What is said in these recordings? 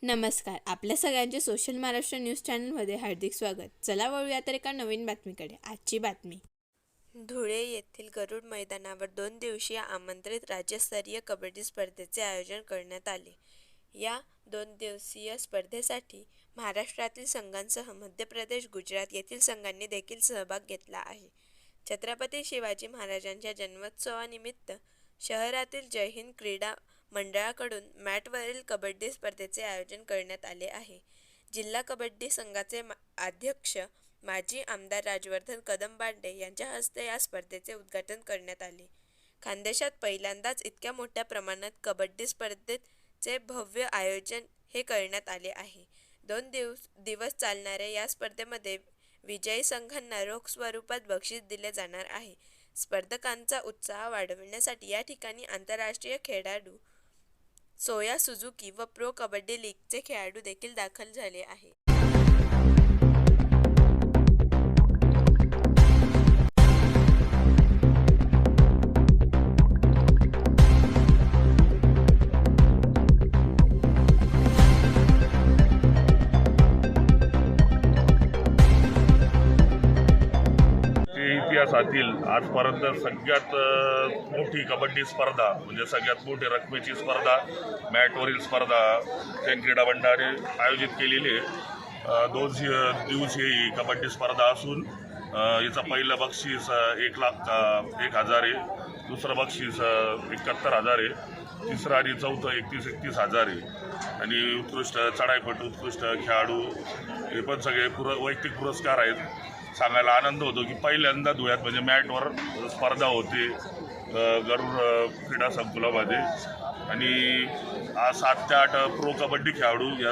नमस्कार. आपल्या सगळ्यांचे सोशल महाराष्ट्र न्यूज चॅनलमध्ये हार्दिक स्वागत. चला वळूया तर एका नवीन बातमीकडे. आजची बातमी. धुळे येथील गरुड मैदानावर 2 दिवसीय आमंत्रित राज्यस्तरीय कबड्डी स्पर्धेचे आयोजन करण्यात आले. या 2 दिवसीय स्पर्धेसाठी महाराष्ट्रातील संघांसह मध्य प्रदेश, गुजरात येथील संघांनी देखील सहभाग घेतला आहे. छत्रपती शिवाजी महाराजांच्या जन्मोत्सवानिमित्त शहरातील जय हिंद क्रीडा मंडळाकडून मॅटवरील कबड्डी स्पर्धेचे आयोजन करण्यात आले आहे. जिल्हा कबड्डी संघाचे अध्यक्ष माजी आमदार राजवर्धन कदम-बांडे यांच्या हस्ते या स्पर्धेचे उद्घाटन करण्यात आले. खानदेशात पहिल्यांदाच इतक्या मोठ्या प्रमाणात कबड्डी स्पर्धेचे भव्य आयोजन हे करण्यात आले आहे. 2 दिवस चालणाऱ्या या स्पर्धेमध्ये विजयी संघांना रोख स्वरूपात बक्षीस दिले जाणार आहे. स्पर्धकांचा उत्साह वाढविण्यासाठी या ठिकाणी आंतरराष्ट्रीय खेळाडू सोया सुझुकी व प्रो कबड्डी लीगचे खेळाडू देखील दाखल झाले आहेत. इतिहासातील आजपर्यंत सगळ्यात मोठी कबड्डी स्पर्धा म्हणजे सगळ्यात मोठी रकमेची स्पर्धा मॅटवरील स्पर्धा जैन क्रीडा मंडळाने आयोजित केलेली आहे. 2 दिवसीय ही कबड्डी स्पर्धा असून याचं पहिलं बक्षीस 1,01,000 आहे, दुसरं बक्षीस 71,000 आहे, तिसरं आणि चौथं 31,000 आहे आणि उत्कृष्ट चढाईपटू, उत्कृष्ट खेळाडू हे पण सगळे वैयक्तिक पुरस्कार आहेत. सांगायला आनंद होतो की पहिल्यांदा धुळ्यात म्हणजे मॅटवर स्पर्धा होते गरुड क्रीडा संकुलामध्ये आणि 7 ते 8 प्रो कबड्डी खेळाडू या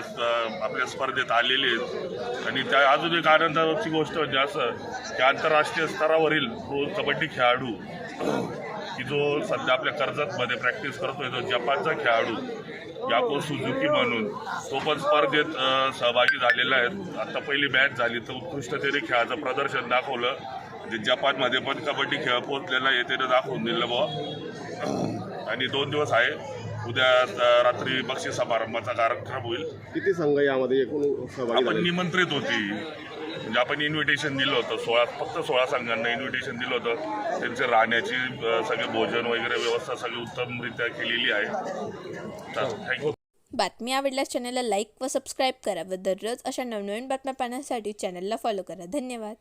आपल्या स्पर्धेत आलेले आहेत. आणि त्या अजून एक आनंदाची गोष्ट म्हणजे असं की आंतरराष्ट्रीय स्तरावरील प्रो कबड्डी खेळाडू की जो सध्या आपल्या कर्जतमध्ये प्रॅक्टिस करतोय तो जपानचा खेळाडू याको सुझुकी म्हणून तो पण स्पर्धेत सहभागी झालेला आहे. आता पहिली मॅच झाली तर उत्कृष्टतेने खेळाचं प्रदर्शन दाखवलं. म्हणजे जपानमध्ये पण कबड्डी खेळ पोहोचलेला आहे त्यानं दाखवून दिलं बुवा. आणि 2 दिवस आहे. उद्या रात्री बक्षीस समारंभाचा कार्यक्रम होईल. किती संघ यामध्ये एकूण सहभागी आपण निमंत्रित होती म्हणजे आपण इन्व्हिटेशन दिलं होतं. फक्त 16 संघांना इन्व्हिटेशन दिलं होतं. त्यांचे राहण्याची सगळे भोजन वगैरे व्यवस्था सगळी उत्तमरित्या केलेली आहे. थँक्यू. बातमी आवडल्यास चॅनलला लाईक व सबस्क्राईब करा व दररोज अशा नवनवीन बातम्या पाहण्यासाठी चॅनलला फॉलो करा. धन्यवाद.